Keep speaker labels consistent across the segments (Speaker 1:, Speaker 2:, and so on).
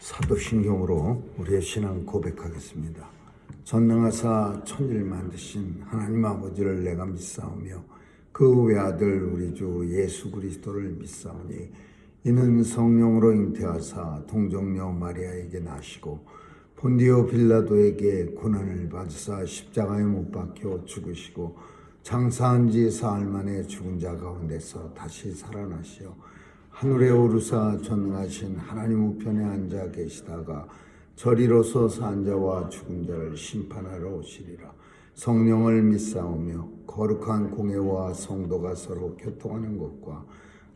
Speaker 1: 사도신경으로 우리의 신앙 고백하겠습니다. 전능하사 천지를 만드신 하나님 아버지를 내가 믿사오며 그 외아들 우리 주 예수 그리스도를 믿사오니 이는 성령으로 잉태하사 동정녀 마리아에게 나시고 본디오 빌라도에게 고난을 받으사 십자가에 못 박혀 죽으시고 장사한 지 사흘 만에 죽은 자 가운데서 다시 살아나시어 하늘에 오르사 전능하신 하나님 우편에 앉아 계시다가 저리로서 산 자와 죽은 자를 심판하러 오시리라. 성령을 믿사오며 거룩한 공회와 성도가 서로 교통하는 것과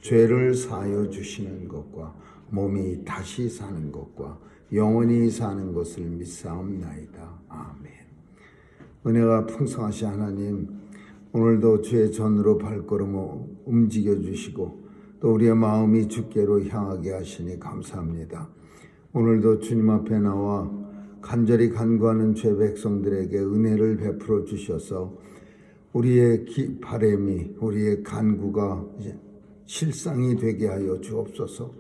Speaker 1: 죄를 사하여 주시는 것과 몸이 다시 사는 것과 영원히 사는 것을 믿사옵나이다. 아멘. 은혜가 풍성하신 하나님, 오늘도 주의 전으로 발걸음을 움직여 주시고 또 우리의 마음이 주께로 향하게 하시니 감사합니다. 오늘도 주님 앞에 나와 간절히 간구하는 죄 백성들에게 은혜를 베풀어 주셔서 우리의 바람이, 우리의 간구가 이제 실상이 되게 하여 주옵소서.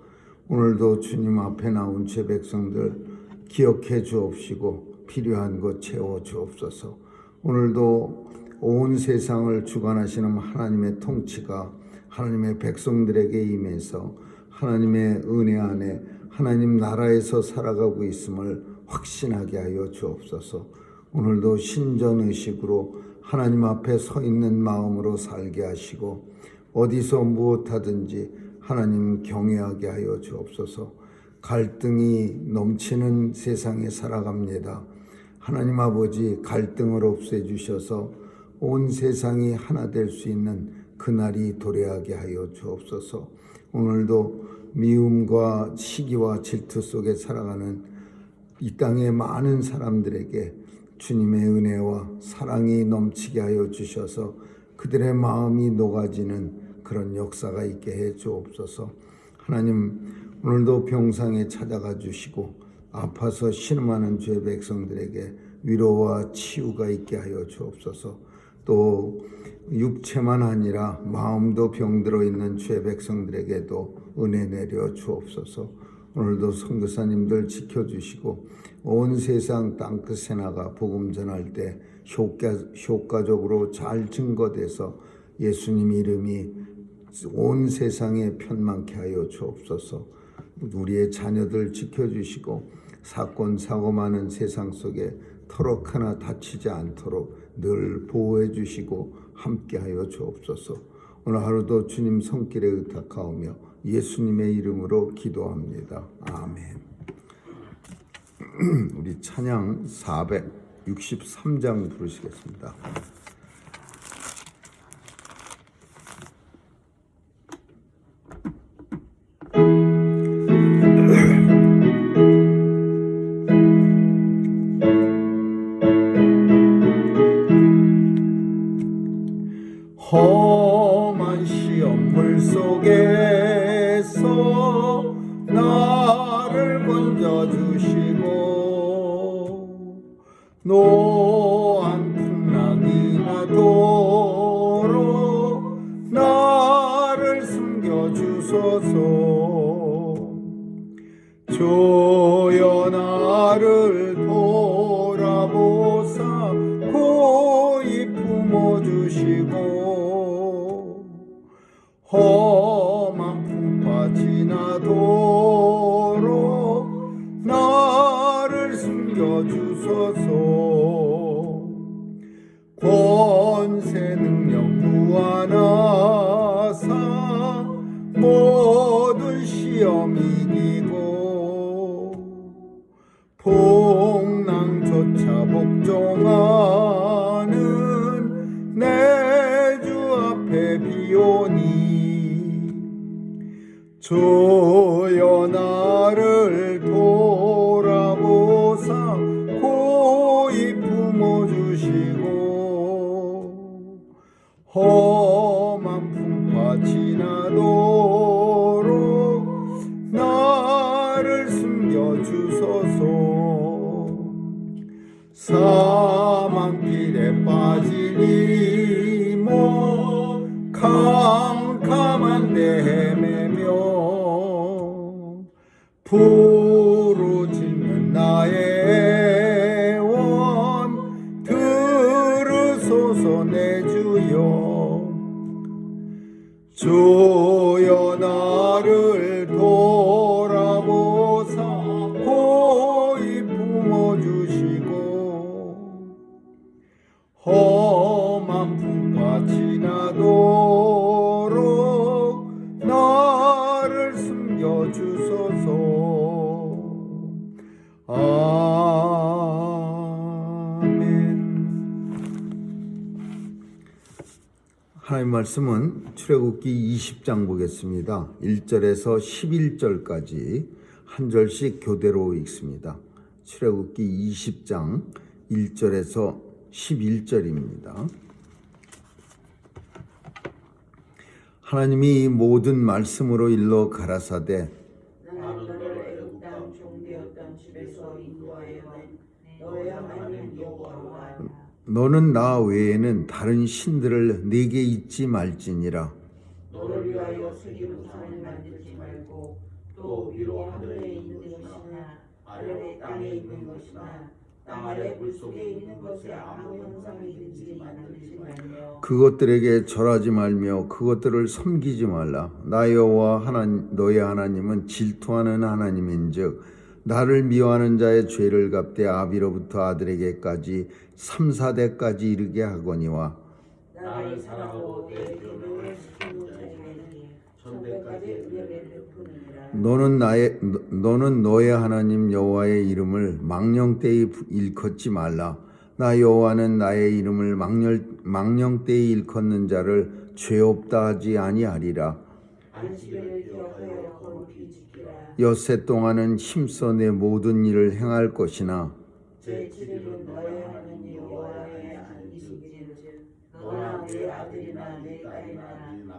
Speaker 1: 오늘도 주님 앞에 나온 죄 백성들 기억해 주옵시고 필요한 것 채워 주옵소서. 오늘도 온 세상을 주관하시는 하나님의 통치가 하나님의 백성들에게 임해서 하나님의 은혜 안에 하나님 나라에서 살아가고 있음을 확신하게 하여 주옵소서. 오늘도 신전의식으로 하나님 앞에 서 있는 마음으로 살게 하시고 어디서 무엇하든지 하나님 경외하게 하여 주옵소서. 갈등이 넘치는 세상에 살아갑니다. 하나님 아버지, 갈등을 없애주셔서 온 세상이 하나 될 수 있는 그날이 도래하게 하여 주옵소서. 오늘도 미움과 시기와 질투 속에 살아가는 이 땅의 많은 사람들에게 주님의 은혜와 사랑이 넘치게 하여 주셔서 그들의 마음이 녹아지는 그런 역사가 있게 해 주옵소서. 하나님, 오늘도 병상에 찾아가 주시고 아파서 신음하는 죄 백성들에게 위로와 치유가 있게 하여 주옵소서. 또 육체만 아니라 마음도 병들어 있는 죄 백성들에게도 은혜 내려 주옵소서. 오늘도 선교사님들 지켜주시고 온 세상 땅끝에 나가 복음 전할 때 효과적으로 잘 증거돼서 예수님 이름이 온 세상에 편만케 하여 주옵소서. 우리의 자녀들 지켜주시고 사건 사고 많은 세상 속에 터럭 하나 다치지 않도록 늘 보호해 주시고 함께하여 주옵소서. 오늘 하루도 주님 손길에 의탁하오며 예수님의 이름으로 기도합니다. 아멘. 우리 찬양 463장 부르시겠습니다. 험한 시험물 속에서 나를 건져주시고 노한 풍랑이 나도록 나를 숨겨주소서. 주여 나를 돌아보사 고이 품어주시고 험한 풍파 지나도록 나를 숨겨주소서. 권세 능력 무한하사 모든 시험 이기고 풍랑조차 복종하는 내 주 앞에 비오니 주여 나를 돌아보사 고이 품어주시고 험한 풍파 지나도록 나를 숨겨주소서. 사망길에 빠지니 뭐 캄캄한 데 헤매며 부르짖 하나님 말씀은 출애굽기 20장 보겠습니다. 1절에서 11절까지 한 절씩 교대로 읽습니다. 출애굽기 20장 1절에서 11절입니다. 하나님이 모든 말씀으로 일러 가라사대
Speaker 2: 나는 너를 애굽 땅 종되었던 집에서 인도하여 너의 하나님 여호와와
Speaker 1: 너는 나 외에는 다른 신들을 네게 잊지 말지니라.
Speaker 2: 너를 위하여 새긴 우상을 만들지 말고 또 위로 하늘에 있는 것이나 아래 땅에 있는 것이나 땅 아래 물속에 있는 것에 아무 형상이든지 만들지 말며
Speaker 1: 그것들에게 절하지 말며 그것들을 섬기지 말라. 나 여호와 하나님 너의 하나님은 질투하는 하나님인즉 나를 미워하는 자의 죄를 갚되 아비로부터 아들에게까지 3, 4대까지 이르게 하거니와
Speaker 2: 나를 사랑하고 내 계명을 지키는 자에게는 천대까지 은혜를 베푸느니라.
Speaker 1: 너는 너의 하나님 여호와의 이름을 망령되이 일컫지 말라. 나 여호와는 나의 이름을 망령되이 일컫는 자를 죄 없다 하지 아니하리라.
Speaker 2: 안식일을 기억하여 거룩히 지키라.
Speaker 1: 엿새 동안은 힘써 내 모든 일을 행할 것이나
Speaker 2: 제7일은 너의 하나님 여호와의 안식일인즉 너나 네 아들이나 네 딸이나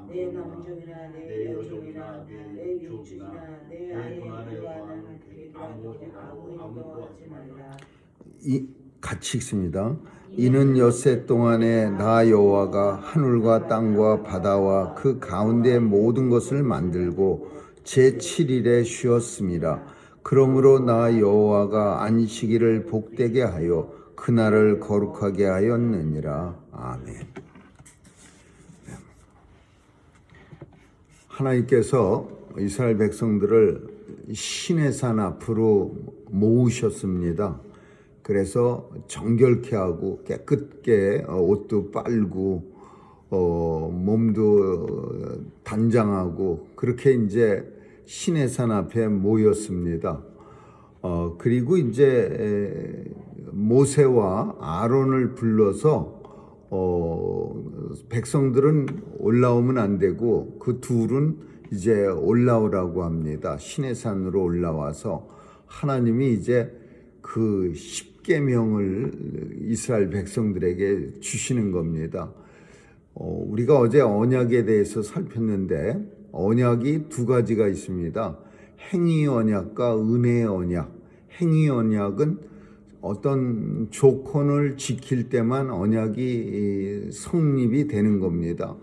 Speaker 2: 네 남종이나 네 여종이나 네 육주나 네 아내의 불가는 아무것도 하지 말라.
Speaker 1: 같이 읽습니다. 이는 엿새 동안에 나 여호와가 하늘과 땅과 바다와 그 가운데 모든 것을 만들고 제7일에 쉬었습니다. 그러므로 나 여호와가 안식일을 복되게 하여 그날을 거룩하게 하였느니라. 아멘. 하나님께서 이스라엘 백성들을 시내산 앞으로 모으셨습니다. 그래서 정결케 하고 깨끗게 옷도 빨고 몸도 단장하고 그렇게 이제 시내산 앞에 모였습니다. 그리고 이제 모세와 아론을 불러서 백성들은 올라오면 안 되고 그 둘은 이제 올라오라고 합니다. 시내산으로 올라와서 하나님이 이제 그 십계명을 이스라엘 백성들에게 주시는 겁니다. 우리가 어제 언약에 대해서 살폈는데 언약이 두 가지가 있습니다. 행위 언약과 은혜의 언약. 행위 언약은 어떤 조건을 지킬 때만 언약이 성립이 되는 겁니다.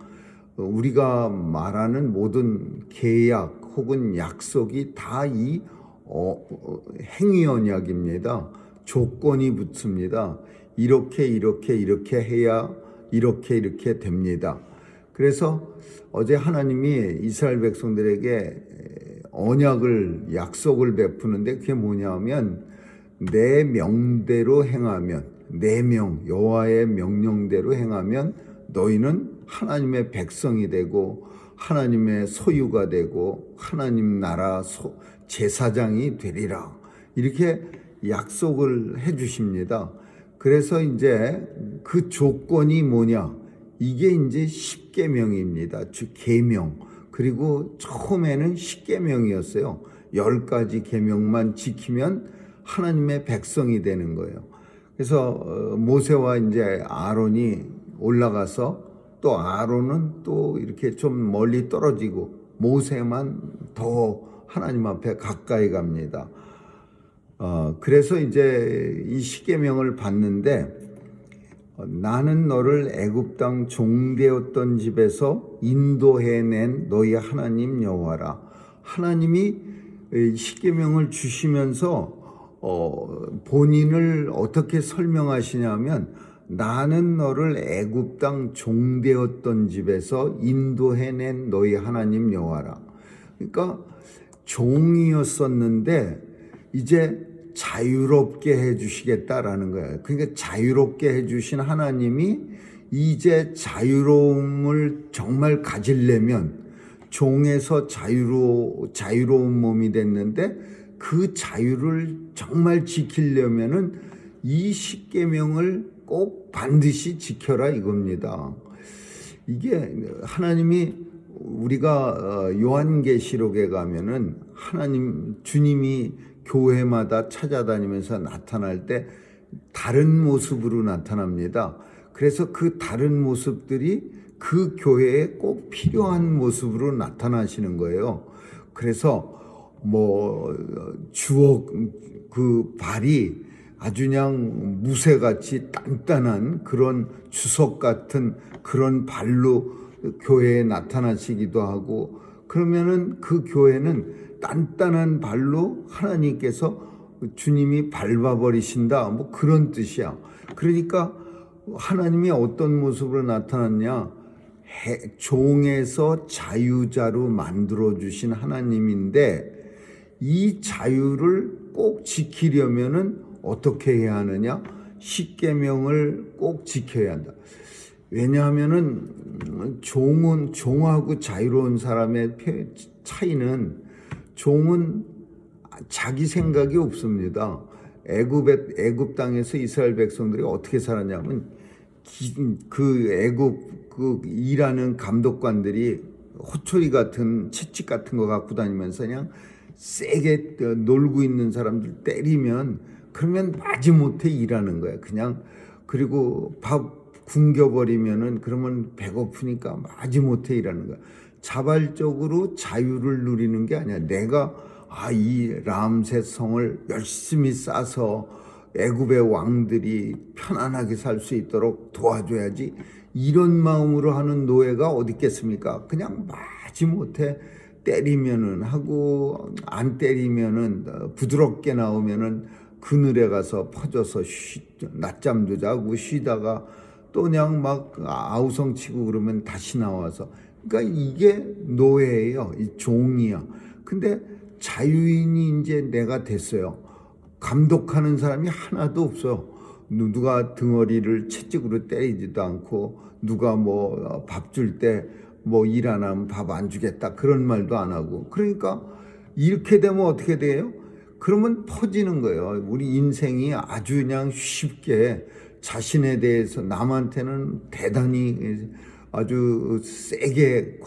Speaker 1: 우리가 말하는 모든 계약 혹은 약속이 다 이 행위 언약입니다. 조건이 붙습니다. 이렇게 해야 이렇게 됩니다. 그래서 어제 하나님이 이스라엘 백성들에게 언약을 약속을 베푸는데 그게 뭐냐면 내 명대로 행하면 내 여호와의 명령대로 행하면 너희는 하나님의 백성이 되고 하나님의 소유가 되고 하나님 나라 제사장이 되리라. 이렇게 약속을 해 주십니다. 그래서 이제 그 조건이 뭐냐? 이게 이제 십계명입니다. 즉 계명. 그리고 처음에는 십계명이었어요. 10가지 계명만 지키면 하나님의 백성이 되는 거예요. 그래서 모세와 이제 아론이 올라가서 또 아론은 또 이렇게 좀 멀리 떨어지고 모세만 더 하나님 앞에 가까이 갑니다. 그래서 이제 이 십계명을 받는데 나는 너를 애굽 땅 종되었던 집에서 인도해낸 너희 하나님 여호와라. 하나님이 십계명을 주시면서 본인을 어떻게 설명하시냐면 나는 너를 애굽 땅 종되었던 집에서 인도해낸 너희 하나님 여호와라. 그러니까 종이었었는데 이제 자유롭게 해주시겠다라는 거예요. 그러니까 자유롭게 해주신 하나님이 이제 자유로움을 정말 가지려면 종에서 자유로운 몸이 됐는데 그 자유를 정말 지키려면은 이 십계명을 꼭 반드시 지켜라 이겁니다. 이게 하나님이 우리가 요한계시록에 가면은 하나님 주님이 교회마다 찾아다니면서 나타날 때 다른 모습으로 나타납니다. 그래서 그 다른 모습들이 그 교회에 꼭 필요한 모습으로 나타나시는 거예요. 그래서 뭐 주옥 그 발이 아주 그냥 무쇠같이 단단한 그런 주석 같은 그런 발로 교회에 나타나시기도 하고, 그러면은 그 교회는 단단한 발로 하나님께서 주님이 밟아버리신다, 뭐 그런 뜻이야. 그러니까 하나님이 어떤 모습으로 나타났냐? 종에서 자유자로 만들어주신 하나님인데, 이 자유를 꼭 지키려면은 어떻게 해야 하느냐? 십계명을 꼭 지켜야 한다. 왜냐하면은 종하고 자유로운 사람의 차이는, 종은 자기 생각이 없습니다. 애굽 땅에서 이스라엘 백성들이 어떻게 살았냐면, 그 애굽 그 일하는 감독관들이 호초리 같은 채찍 같은 거 갖고 다니면서 그냥 세게 놀고 있는 사람들 때리면, 그러면 마지못해 일하는 거야. 그냥. 그리고 밥 굶겨버리면은, 그러면 배고프니까 마지못해 일하는 거야. 자발적으로 자유를 누리는 게 아니야. 내가 이 람셋 성을 열심히 쌓아서 애굽의 왕들이 편안하게 살 수 있도록 도와줘야지, 이런 마음으로 하는 노예가 어디 있겠습니까? 그냥 마지못해 때리면은 하고, 안 때리면은 부드럽게 나오면은 그늘에 가서 퍼져서 낮잠도 자고 쉬다가 또 그냥 막 아우성치고 그러면 다시 나와서. 그러니까 이게 노예예요. 이 종이야. 근데 자유인이 이제 내가 됐어요. 감독하는 사람이 하나도 없어. 누가 등어리를 채찍으로 때리지도 않고, 누가 뭐 밥 줄 때 뭐 일 안 하면 밥 안 주겠다 그런 말도 안 하고. 그러니까 이렇게 되면 어떻게 돼요? 그러면 퍼지는 거예요. 우리 인생이 아주 그냥 쉽게 자신에 대해서, 남한테는 대단히 아주 세게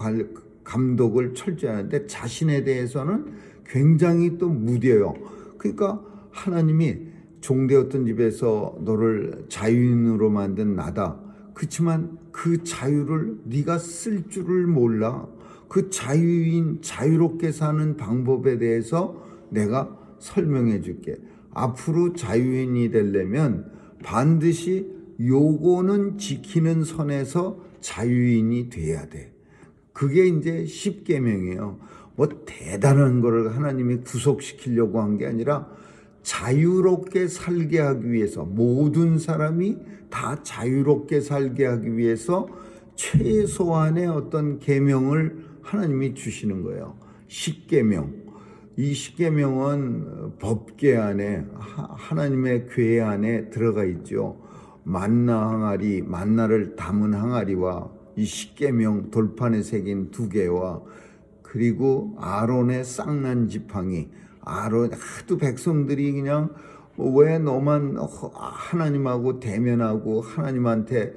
Speaker 1: 감독을 철저히 하는데 자신에 대해서는 굉장히 또 무뎌요. 그러니까 하나님이 종되었던 집에서 너를 자유인으로 만든 나다. 그렇지만 그 자유를 네가 쓸 줄을 몰라. 그 자유롭게 사는 방법에 대해서 내가 설명해 줄게. 앞으로 자유인이 되려면 반드시 요거는 지키는 선에서 자유인이 돼야 돼. 그게 이제 십계명이에요. 뭐 대단한 거를 하나님이 구속시키려고 한 게 아니라 자유롭게 살게 하기 위해서, 모든 사람이 다 자유롭게 살게 하기 위해서 최소한의 어떤 계명을 하나님이 주시는 거예요. 십계명. 이 십계명은 법궤 안에, 하나님의 궤 안에 들어가 있죠. 만나 항아리, 만나를 담은 항아리와 이 십계명 돌판에 새긴 2개와, 그리고 아론의 쌍난 지팡이. 하도 백성들이 그냥 왜 너만 하나님하고 대면하고 하나님한테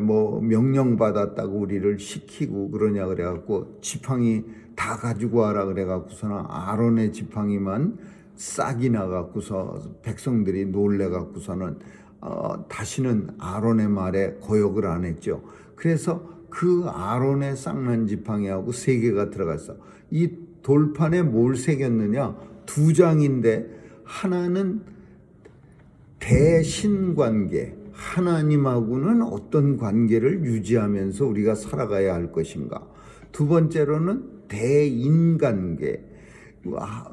Speaker 1: 뭐 명령받았다고 우리를 시키고 그러냐 그래갖고 지팡이 다 가지고 와라 그래갖고서는 아론의 지팡이만 싹이 나갖고서 백성들이 놀래갖고서는 다시는 아론의 말에 거역을 안 했죠. 그래서 그 아론의 쌍난 지팡이하고 3개가 들어갔어. 이 돌판에 뭘 새겼느냐? 2장인데 하나는 대신관계, 하나님하고는 어떤 관계를 유지하면서 우리가 살아가야 할 것인가. 2번째로는 대인관계,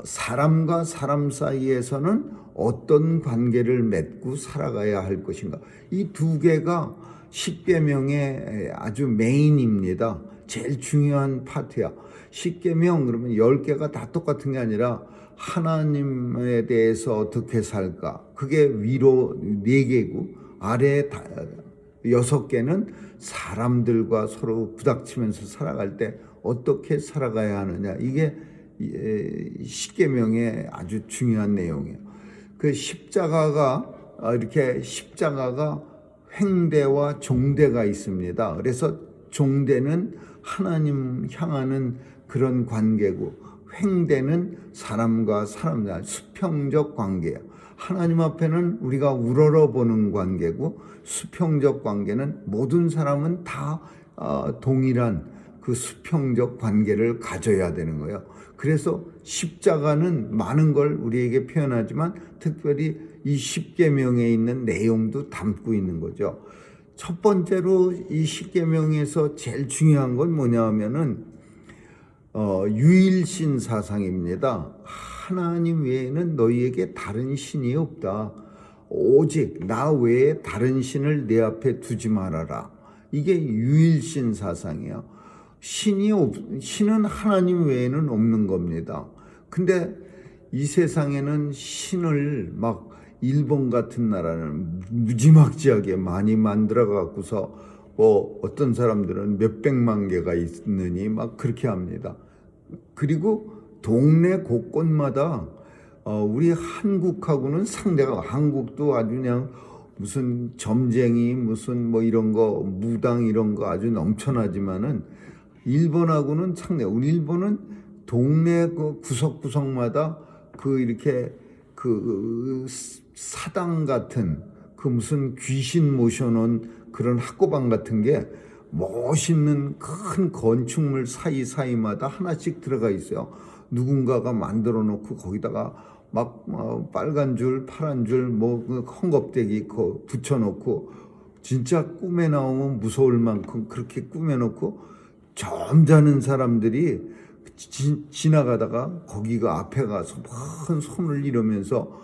Speaker 1: 사람과 사람 사이에서는 어떤 관계를 맺고 살아가야 할 것인가. 이 2개가 십계명의 아주 메인입니다. 제일 중요한 파트야. 십계명 그러면 10개가 다 똑같은 게 아니라 하나님에 대해서 어떻게 살까? 그게 위로 4개고 아래 6개는 사람들과 서로 부닥치면서 살아갈 때 어떻게 살아가야 하느냐. 이게 십계명의 아주 중요한 내용이에요. 그 십자가가 횡대와 종대가 있습니다. 그래서 종되는 하나님 향하는 그런 관계고, 횡되는 사람과 사람 사이 수평적 관계야. 하나님 앞에는 우리가 우러러 보는 관계고, 수평적 관계는 모든 사람은 다 동일한 그 수평적 관계를 가져야 되는 거예요. 그래서 십자가는 많은 걸 우리에게 표현하지만 특별히 이 십계명에 있는 내용도 담고 있는 거죠. 첫 번째로 이 십계명에서 제일 중요한 건 뭐냐 하면은 유일신 사상입니다. 하나님 외에는 너희에게 다른 신이 없다. 오직 나 외에 다른 신을 내 앞에 두지 말아라. 이게 유일신 사상이에요. 신은 하나님 외에는 없는 겁니다. 근데 이 세상에는 신을 막 일본 같은 나라는 무지막지하게 많이 만들어 갖고서 어떤 사람들은 몇백만 개가 있느니 막 그렇게 합니다. 그리고 동네 곳곳마다 우리 한국하고는 상대가, 한국도 아주 그냥 무슨 점쟁이 무슨 뭐 이런 거 무당 이런 거 아주 넘쳐나지만은 일본하고는 상대. 우리 일본은 동네 그 구석구석마다 그 이렇게 그 사당 같은 그 무슨 귀신 모셔놓은 그런 학고방 같은 게 멋있는 큰 건축물 사이사이마다 하나씩 들어가 있어요. 누군가가 만들어 놓고 거기다가 막 빨간 줄 파란 줄 뭐 헝겊대기 붙여놓고 진짜 꿈에 나오면 무서울 만큼 그렇게 꾸며놓고 점잖은 사람들이 지나가다가 거기가 앞에 가서 큰 손을 이러면서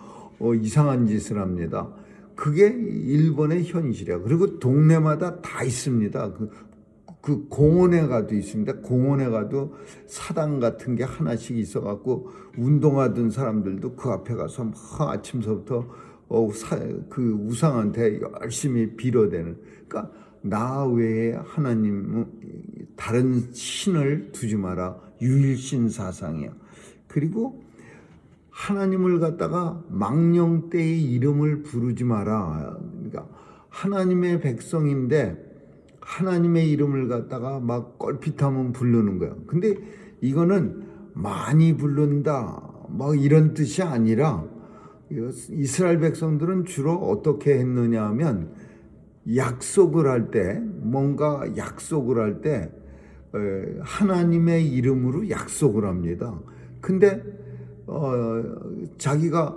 Speaker 1: 이상한 짓을 합니다. 그게 일본의 현실이야. 그리고 동네마다 다 있습니다. 그 공원에 가도 있습니다. 공원에 가도 사당 같은 게 하나씩 있어갖고 운동하던 사람들도 그 앞에 가서 막 아침서부터 그 우상한테 열심히 빌어대는. 그러니까 나 외에 하나님 다른 신을 두지 마라. 유일신 사상이야. 그리고 하나님을 갖다가 망령되이 이름을 부르지 마라. 그러니까 하나님의 백성인데 하나님의 이름을 갖다가 막 껄핏하면 부르는 거야. 근데 이거는 많이 부른다 막 이런 뜻이 아니라 이스라엘 백성들은 주로 어떻게 했느냐 하면 약속을 할 때, 뭔가 약속을 할 때 하나님의 이름으로 약속을 합니다. 근데 자기가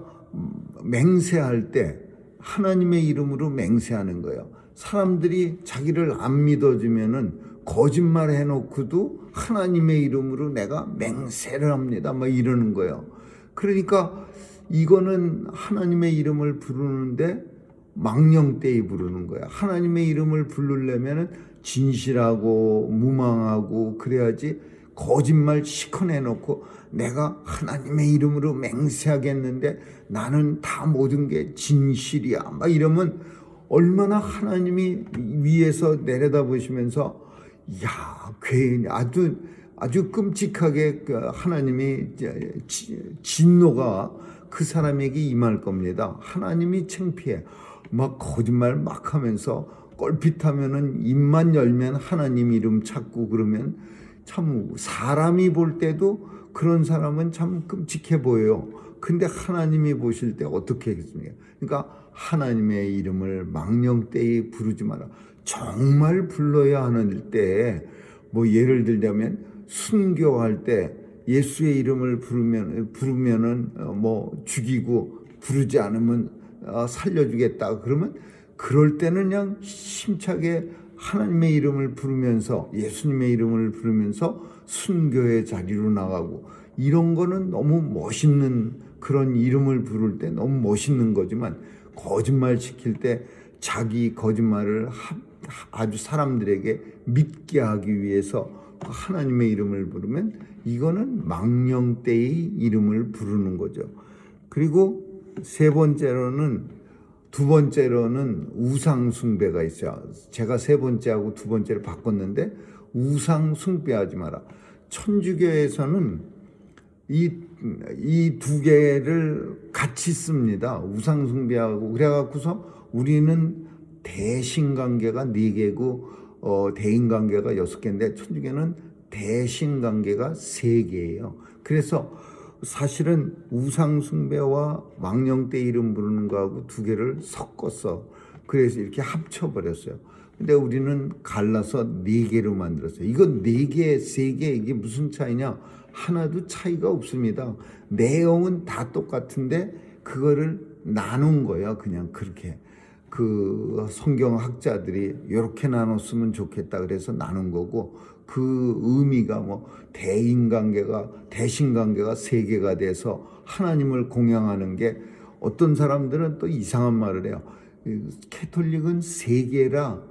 Speaker 1: 맹세할 때 하나님의 이름으로 맹세하는 거예요. 사람들이 자기를 안 믿어주면은 거짓말 해놓고도 하나님의 이름으로 내가 맹세를 합니다. 막 이러는 거예요. 그러니까 이거는 하나님의 이름을 부르는데 망령되이 부르는 거야. 하나님의 이름을 부르려면은 진실하고 무망하고 그래야지. 거짓말 시커 내놓고 내가 하나님의 이름으로 맹세하겠는데 나는 다 모든 게 진실이야 막 이러면 얼마나 하나님이 위에서 내려다보시면서 야, 괜히 아주 끔찍하게 하나님이 진노가 그 사람에게 임할 겁니다. 하나님이 창피해. 막 거짓말 막 하면서 껄핏하면은 입만 열면 하나님 이름 찾고 그러면 참 사람이 볼 때도 그런 사람은 참 끔찍해 보여요. 근데 하나님이 보실 때 어떻게 하겠습니까? 그러니까 하나님의 이름을 망령되이 부르지 마라. 정말 불러야 하는 때, 뭐 예를 들자면 순교할 때 예수의 이름을 부르면은 뭐 죽이고 부르지 않으면 살려주겠다. 그러면 그럴 때는 그냥 힘차게 하나님의 이름을 부르면서 예수님의 이름을 부르면서 순교의 자리로 나가고 이런 거는 너무 멋있는 그런 이름을 부를 때 너무 멋있는 거지만 거짓말 시킬 때 자기 거짓말을 아주 사람들에게 믿게 하기 위해서 하나님의 이름을 부르면 이거는 망령되이 이름을 부르는 거죠. 그리고 두 번째로는 우상 숭배가 있어요. 제가 세 번째하고 두 번째를 바꿨는데 우상 숭배하지 마라. 천주교에서는 이 두 개를 같이 씁니다. 우상 숭배하고 그래갖고서 우리는 대신관계가 4개고 대인관계가 6개인데 천주교는 대신관계가 3개예요. 그래서 사실은 우상숭배와 망령때 이름 부르는 거하고 2개를 섞었어. 그래서 이렇게 합쳐버렸어요. 근데 우리는 갈라서 4개로 만들었어요. 이건 4개, 3개 이게 무슨 차이냐? 하나도 차이가 없습니다. 내용은 다 똑같은데 그거를 나눈 거예요. 그냥 그렇게. 그 성경학자들이 이렇게 나눴으면 좋겠다 그래서 나눈 거고, 그 의미가 뭐 대인관계가 대신관계가 3개가 돼서 하나님을 공양하는 게, 어떤 사람들은 또 이상한 말을 해요. 캐톨릭은 3개라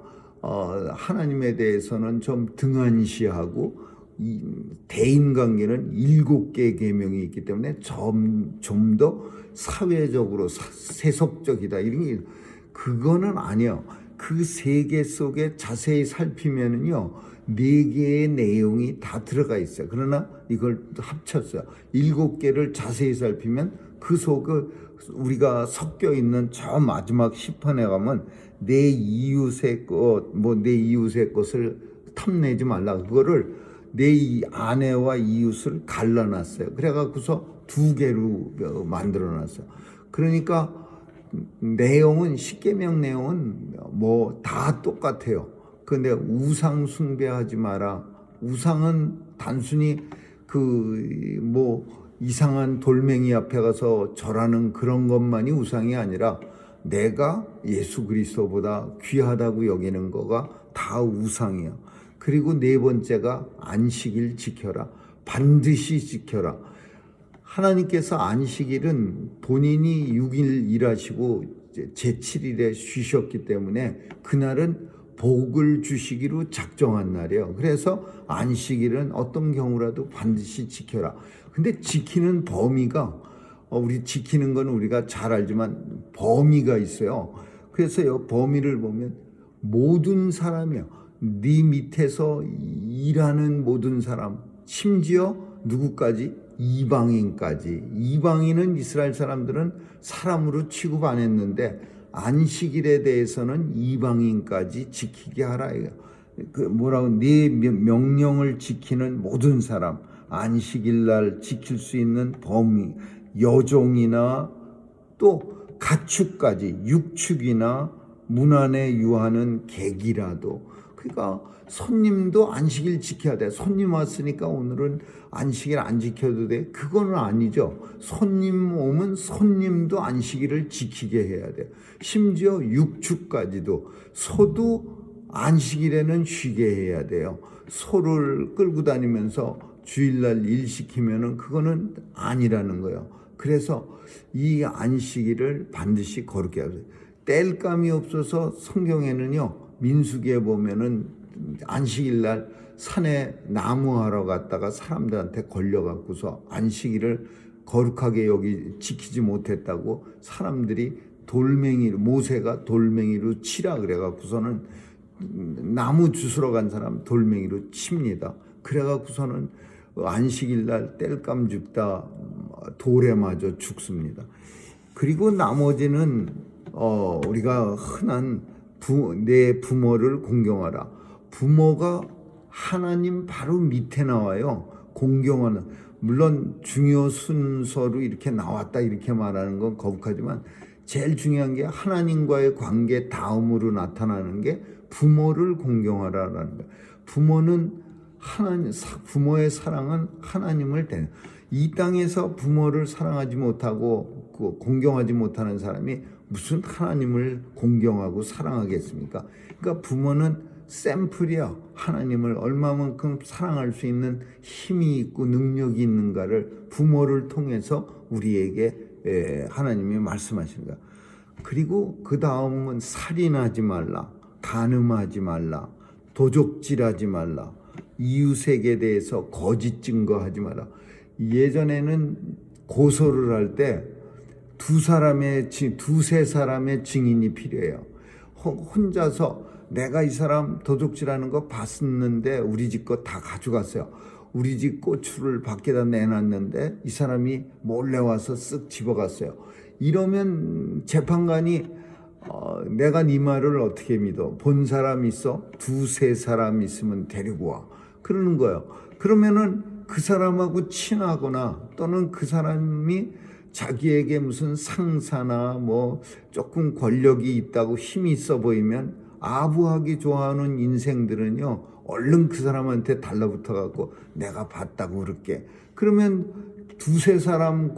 Speaker 1: 하나님에 대해서는 좀 등한시하고 이 대인관계는 7개의 계명이 있기 때문에 좀 더 사회적으로 세속적이다, 이런 게, 그거는 아니에요. 그 3개 속에 자세히 살피면은요 4개의 내용이 다 들어가 있어요. 그러나 이걸 합쳤어요. 7개를 자세히 살피면 그 속에 우리가 섞여 있는 저 마지막 10편에 가면 내 이웃의 것을 탐내지 말라. 그거를 내 아내와 이웃을 갈라놨어요. 그래갖고서 2개로 만들어놨어요. 그러니까 내용은 10계명 내용은 뭐 다 똑같아요. 근데 우상 숭배하지 마라. 우상은 단순히 그 뭐 이상한 돌멩이 앞에 가서 절하는 그런 것만이 우상이 아니라 내가 예수 그리스도보다 귀하다고 여기는 거가 다 우상이에요. 그리고 4번째가 안식일 지켜라. 반드시 지켜라. 하나님께서 안식일은 본인이 6일 일하시고 제7일에 쉬셨기 때문에 그날은 복을 주시기로 작정한 날이에요. 그래서 안식일은 어떤 경우라도 반드시 지켜라. 근데 지키는 범위가, 우리 지키는 건 우리가 잘 알지만 범위가 있어요. 그래서 이 범위를 보면 모든 사람이요, 네 밑에서 일하는 모든 사람, 심지어 누구까지? 이방인까지. 이방인은 이스라엘 사람들은 사람으로 취급 안 했는데 안식일에 대해서는 이방인까지 지키게 하라. 그 뭐라고, 네 명령을 지키는 모든 사람, 안식일 날 지킬 수 있는 범위, 여종이나 또 가축까지, 육축이나 문 안에 유하는 객이라도. 그러니까 손님도 안식일 지켜야 돼. 손님 왔으니까 오늘은 안식일 안 지켜도 돼. 그거는 아니죠. 손님 오면 손님도 안식일을 지키게 해야 돼. 심지어 육축까지도. 소도 안식일에는 쉬게 해야 돼요. 소를 끌고 다니면서 주일날 일 시키면은 그거는 아니라는 거예요. 그래서 이 안식일을 반드시 거룩게 해야 돼요. 뗄감이 없어서 성경에는요, 민수기에 보면은 안식일 날 산에 나무하러 갔다가 사람들한테 걸려갖고서 안식일을 거룩하게 지키지 못했다고 사람들이 모세가 돌멩이로 치라 그래갖고서는 나무 주스러 간 사람 돌멩이로 칩니다. 그래갖고서는 안식일 날 뗄감 줍다 돌에 맞아 죽습니다. 그리고 나머지는 우리가 흔한 내 부모를 공경하라. 부모가 하나님 바로 밑에 나와요. 공경하는, 물론 중요 순서로 이렇게 나왔다 이렇게 말하는 건 거북하지만 제일 중요한 게 하나님과의 관계 다음으로 나타나는 게 부모를 공경하라라는 거예요. 부모의 사랑은 하나님을 대는. 이 땅에서 부모를 사랑하지 못하고 공경하지 못하는 사람이 무슨 하나님을 공경하고 사랑하겠습니까? 그러니까 부모는 샘플이야. 하나님을 얼마만큼 사랑할 수 있는 힘이 있고 능력이 있는가를 부모를 통해서 우리에게 하나님이 말씀하시는 거야. 그리고 그 다음은 살인하지 말라, 간음하지 말라, 도적질하지 말라, 이웃에게 대해서 거짓 증거하지 마라. 예전에는 고소를 할 때 두세 사람의 증인이 필요해요. 혼자서 내가 이 사람 도둑질하는 거 봤었는데 우리 집 거 다 가져갔어요. 우리 집 고추를 밖에다 내놨는데 이 사람이 몰래 와서 쓱 집어갔어요. 이러면 재판관이 내가 네 말을 어떻게 믿어? 본 사람 있어? 두세 사람 있으면 데리고 와. 그러는 거예요. 그러면은 그 사람하고 친하거나 또는 그 사람이 자기에게 무슨 상사나 뭐 조금 권력이 있다고 힘이 있어 보이면 아부하기 좋아하는 인생들은요, 얼른 그 사람한테 달라붙어 갖고 내가 봤다고 그럴게. 그러면 두세 사람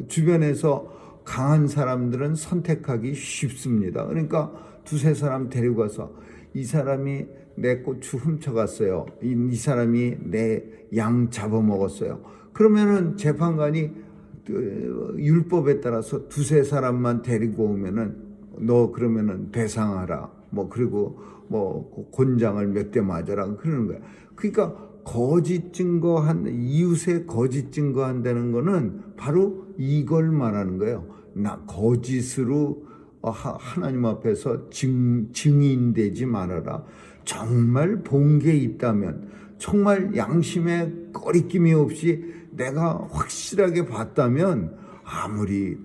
Speaker 1: 주변에서 강한 사람들은 선택하기 쉽습니다. 그러니까 두세 사람 데리고 가서 이 사람이 내 고추 훔쳐갔어요. 이 사람이 내 양 잡아먹었어요. 그러면은 재판관이 율법에 따라서 두세 사람만 데리고 오면은 너 그러면은 배상하라. 뭐 그리고 뭐 곤장을 몇 대 맞아라 그러는 거야. 그러니까 거짓 증거한 이웃의 거짓 증거한다는 거는 바로 이걸 말하는 거예요. 나 거짓으로 하나님 앞에서 증인되지 말아라. 정말 본 게 있다면, 정말 양심에 꺼리낌이 없이 내가 확실하게 봤다면, 아무리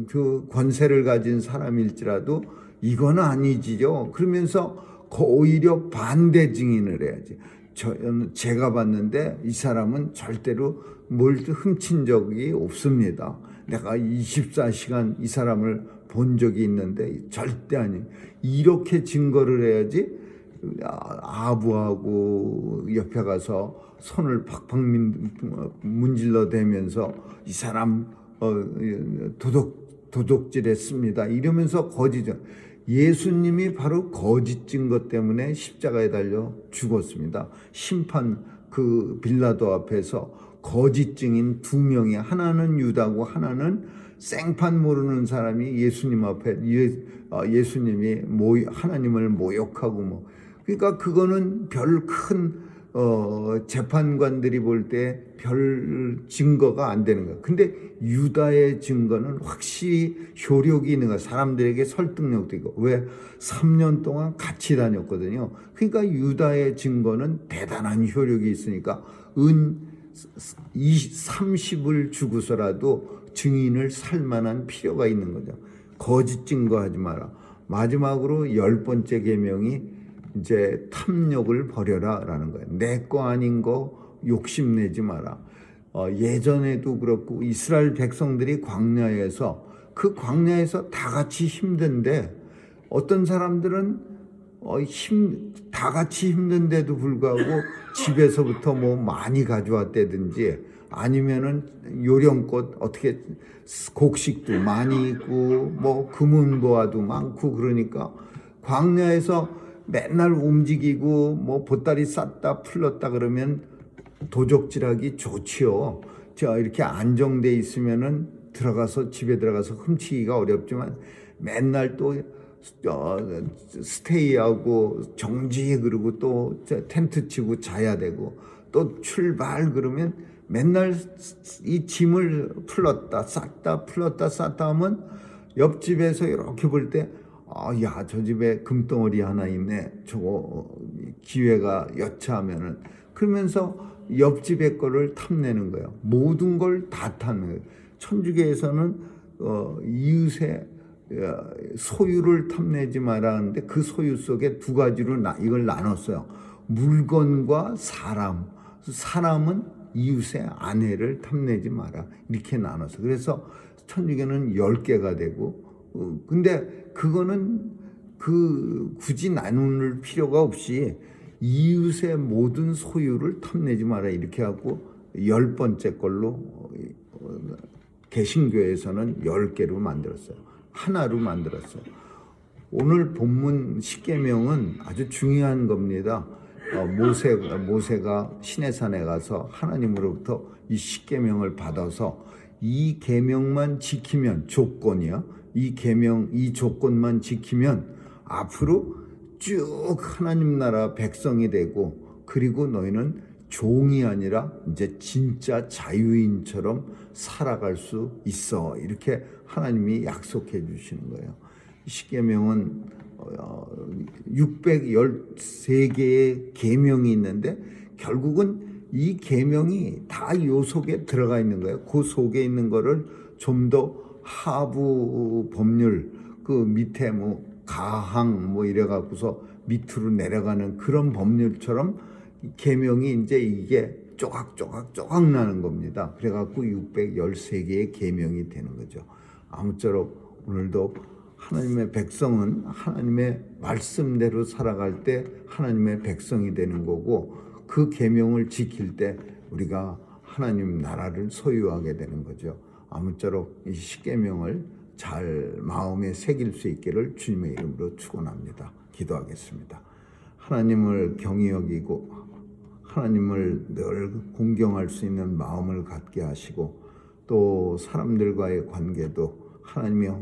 Speaker 1: 그 권세를 가진 사람일지라도 이건 아니지요. 그러면서 오히려 반대 증인을 해야지. 제가 봤는데 이 사람은 절대로 뭘 훔친 적이 없습니다. 내가 24시간 이 사람을 본 적이 있는데 절대 아니에요. 이렇게 증거를 해야지. 아부하고 옆에 가서 손을 팍팍 문질러 대면서 이 사람 도둑질했습니다 이러면서 거짓을. 예수님이 바로 거짓 증거 때문에 십자가에 달려 죽었습니다. 심판 그 빌라도 앞에서 거짓 증인 두 명이, 하나는 유다고 하나는 생판 모르는 사람이 예수님 앞에 예수님이 하나님을 모욕하고 뭐, 그러니까 그거는 별 큰 재판관들이 볼 때 별 증거가 안 되는 거야. 근데 유다의 증거는 확실히 효력이 있는 거야. 사람들에게 설득력도 있고. 왜? 3년 동안 같이 다녔거든요. 그러니까 유다의 증거는 대단한 효력이 있으니까 30을 주고서라도 증인을 살 만한 필요가 있는 거죠. 거짓 증거하지 마라. 마지막으로 10번째 계명이 이제 탐욕을 버려라 라는 거예요. 내 거 아닌 거 욕심내지 마라. 예전에도 그렇고 이스라엘 백성들이 광야에서 다 같이 힘든데, 어떤 사람들은 다 같이 힘든데도 불구하고 집에서부터 뭐 많이 가져왔다든지, 아니면은 요령껏 어떻게 곡식도 많이 있고 뭐 금은보화도 많고, 그러니까 광야에서 맨날 움직이고 뭐 보따리 쌌다 풀렀다 그러면 도적질하기 좋지요. 이렇게 안정돼 있으면은 집에 들어가서 훔치기가 어렵지만, 맨날 또 스테이하고 정지, 그러고 또 텐트 치고 자야 되고, 또 출발 그러면 맨날 이 짐을 풀렀다 쌌다 하면 옆집에서 이렇게 볼 때, 야, 저 집에 금덩어리 하나 있네. 저거 기회가 여차하면은. 그러면서 옆집의 거를 탐내는 거예요. 모든 걸 다 탐내는 거예요. 천주교에서는 이웃의 소유를 탐내지 말라는데, 그 소유 속에 두 가지로 이걸 나눴어요. 물건과 사람. 사람은 이웃의 아내를 탐내지 마라. 이렇게 나눠서. 그래서 천주교는 10개가 되고, 근데 그거는 굳이 나눌 필요가 없이 이웃의 모든 소유를 탐내지 마라 이렇게 하고 10번째 걸로 개신교에서는 10개로 만들었어요. 하나로 만들었어요. 오늘 본문 십계명은 아주 중요한 겁니다. 모세가 시내산에 가서 하나님으로부터 이 십계명을 받아서 이 계명만 지키면, 조건이요, 이 조건만 지키면 앞으로 쭉 하나님 나라 백성이 되고, 그리고 너희는 종이 아니라 이제 진짜 자유인처럼 살아갈 수 있어. 이렇게 하나님이 약속해 주시는 거예요. 십계명은 613개의 계명이 있는데, 결국은 이 계명이 다 요 속에 들어가 있는 거예요. 그 속에 있는 거를 좀 더 하부 법률, 그 밑에 뭐 가항 뭐 이래 갖고서 밑으로 내려가는 그런 법률처럼 계명이 이제 이게 조각 나는 겁니다. 그래 갖고 613개의 계명이 되는 거죠. 아무쪼록 오늘도 하나님의 백성은 하나님의 말씀대로 살아갈 때 하나님의 백성이 되는 거고, 그 계명을 지킬 때 우리가 하나님 나라를 소유하게 되는 거죠. 아무쪼록 이 십계명을 잘 마음에 새길 수 있기를 주님의 이름으로 축원합니다. 기도하겠습니다. 하나님을 경히 여기고 하나님을 늘 공경할 수 있는 마음을 갖게 하시고, 또 사람들과의 관계도 하나님의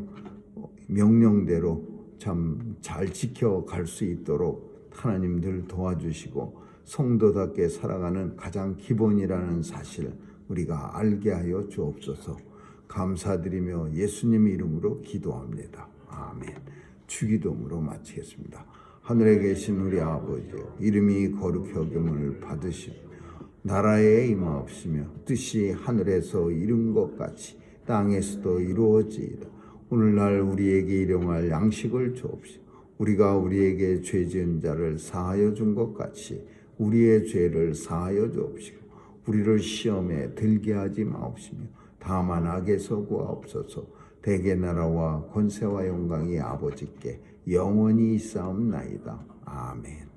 Speaker 1: 명령대로 참 잘 지켜갈 수 있도록 하나님 늘 도와주시고, 성도답게 살아가는 가장 기본이라는 사실 우리가 알게 하여 주옵소서. 감사드리며 예수님 이름으로 기도합니다. 아멘. 주기도문으로 마치겠습니다. 하늘에 계신 우리 아버지, 이름이 거룩히 여김을 받으시며 나라에 임하옵시며 뜻이 하늘에서 이룬 것 같이 땅에서도 이루어지이다. 오늘날 우리에게 일용할 양식을 주옵시고, 우리가 우리에게 죄 지은 자를 사하여 준 것 같이 우리의 죄를 사하여 주옵시고, 우리를 시험에 들게 하지 마옵시며 다만 악에서 구하옵소서. 대개 나라와 권세와 영광이 아버지께 영원히 있사옵나이다. 아멘.